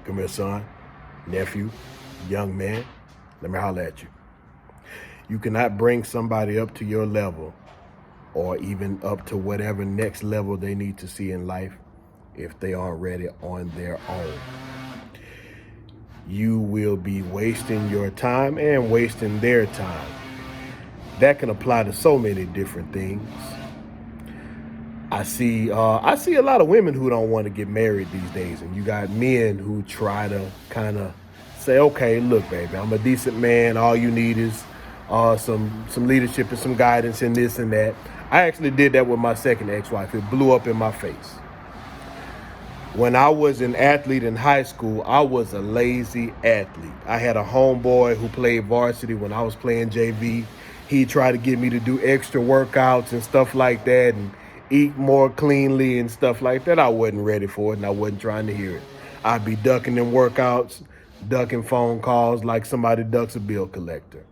Come here, son, nephew, young man. Let me holler at you. You cannot bring somebody up to your level or even up to whatever next level they need to see in life if they aren't ready on their own. You will be wasting your time and wasting their time. That can apply to so many different things. I see a lot of women who don't want to get married these days, and you got men who try to kind of say, okay, look, baby, I'm a decent man. All you need is some leadership and some guidance and this and that. I actually did that with my second ex-wife. It blew up in my face. When I was an athlete in high school, I was a lazy athlete. I had a homeboy who played varsity when I was playing JV. He tried to get me to do extra workouts and stuff like that and eat more cleanly and stuff like that. I wasn't ready for it, and I wasn't trying to hear it. I'd be ducking them workouts, ducking phone calls like somebody ducks a bill collector.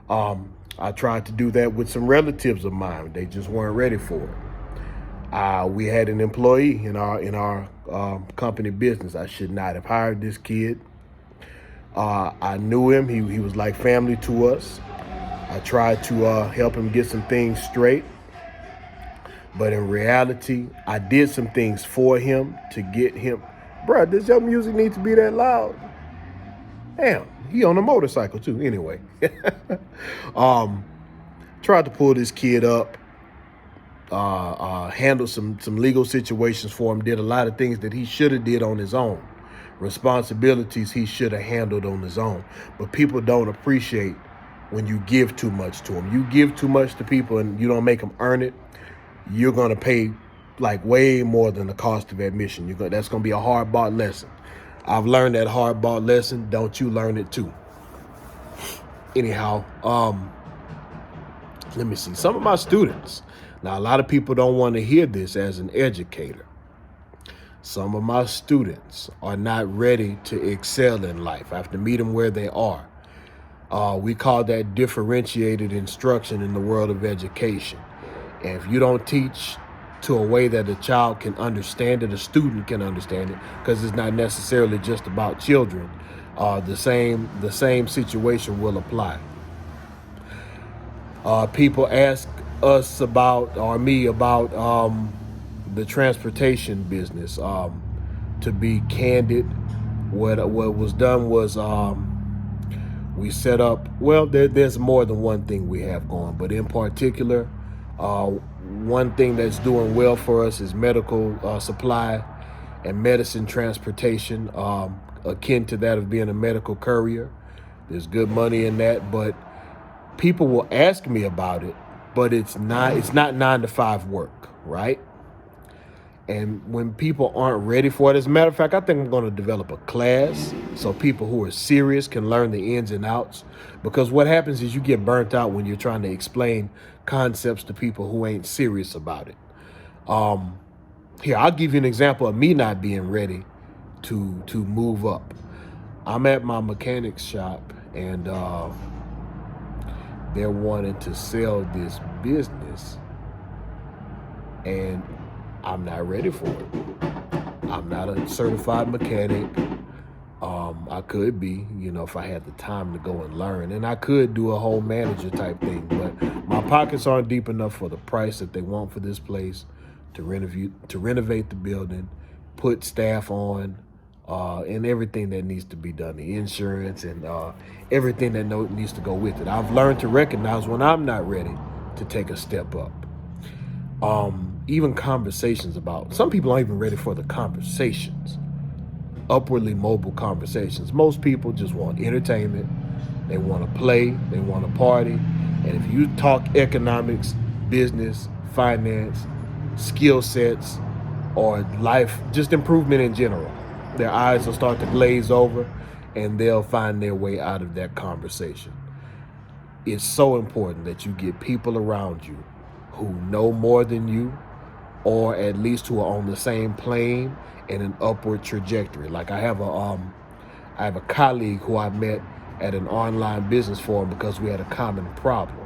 I tried to do that with some relatives of mine. They just weren't ready for it. We had an employee in our company business. I should not have hired this kid. I knew him. He was like family to us. I tried to help him get some things straight. But in reality, I did some things for him to get him. Bruh, does your music need to be that loud? Damn, he on a motorcycle too. Anyway, tried to pull this kid up, handle some legal situations for him, did a lot of things that he should have did on his own. Responsibilities he should have handled on his own. But people don't appreciate when you give too much to them. You give too much to people and you don't make them earn it, you're going to pay like way more than the cost of admission. That's going to be a hard-bought lesson. I've learned that hard-bought lesson. Don't you learn it too? Anyhow, let me see. Some of my students. Now, a lot of people don't want to hear this as an educator. Some of my students are not ready to excel in life. I have to meet them where they are. We call that differentiated instruction in the world of education. And if you don't teach to a way that a child can understand it, a student can understand it, because it's not necessarily just about children, the same situation will apply. People ask us about, or me about, the transportation business. To be candid, what was done was we set up, well, there's more than one thing we have going, but in particular, one thing that's doing well for us is medical supply and medicine transportation, akin to that of being a medical courier. There's good money in that, but people will ask me about it, but it's not 9-to-5 work, right? And when people aren't ready for it, as a matter of fact, I think I'm going to develop a class so people who are serious can learn the ins and outs. Because what happens is you get burnt out when you're trying to explain concepts to people who ain't serious about it. Here, I'll give you an example of me not being ready to move up. I'm at my mechanic's shop, and they're wanting to sell this business, and I'm not ready for it. I'm not a certified mechanic. I could be, if I had the time to go and learn. And I could do a whole manager type thing, but my pockets aren't deep enough for the price that they want for this place, to renovate the building, put staff on, and everything that needs to be done, the insurance and everything that needs to go with it. I've learned to recognize when I'm not ready to take a step up. Even conversations about, some people aren't even ready for the conversations, upwardly mobile conversations. Most people just want entertainment. They want to play. They want to party. And if you talk economics, business, finance, skill sets, or life, just improvement in general, their eyes will start to glaze over and they'll find their way out of that conversation. It's so important that you get people around you who know more than you, or at least who are on the same plane and an upward trajectory. Like I have a colleague who I met at an online business forum because we had a common problem.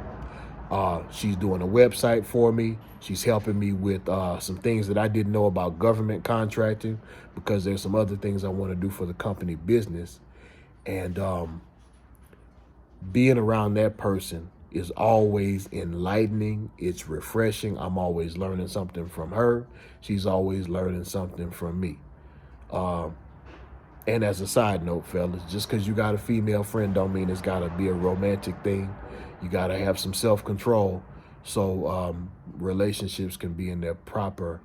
She's doing a website for me. She's helping me with some things that I didn't know about government contracting, because there's some other things I want to do for the company business. And being around that person is always enlightening. It's refreshing. I'm always learning something from her. She's always learning something from me. And as a side note, fellas, just because you got a female friend don't mean it's got to be a romantic thing. You got to have some self-control so relationships can be in their proper,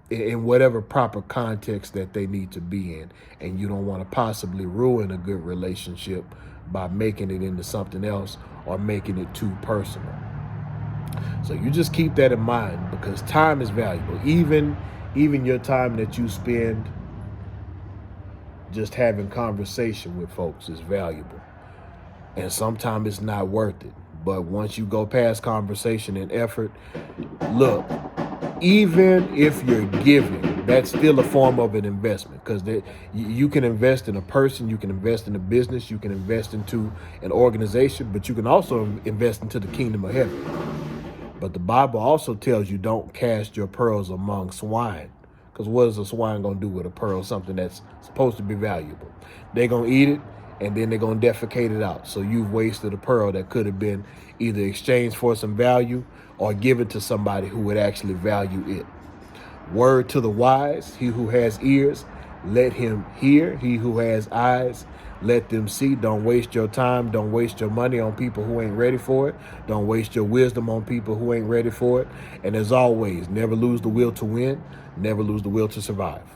in whatever proper context that they need to be in. And you don't want to possibly ruin a good relationship by making it into something else or making it too personal. So you just keep that in mind, because time is valuable. Even your time that you spend just having conversation with folks is valuable. And sometimes it's not worth it. But once you go past conversation and effort, look, even if you're giving, that's still a form of an investment, because you can invest in a person, you can invest in a business, you can invest into an organization, but you can also invest into the kingdom of heaven. But the Bible also tells you don't cast your pearls among swine, because what is a swine going to do with a pearl, something that's supposed to be valuable? They're going to eat it, and then they're going to defecate it out. So you've wasted a pearl that could have been either exchanged for some value or given to somebody who would actually value it. Word to the wise, he who has ears, let him hear. He who has eyes, let them see. Don't waste your time. Don't waste your money on people who ain't ready for it. Don't waste your wisdom on people who ain't ready for it. And as always, never lose the will to win. Never lose the will to survive.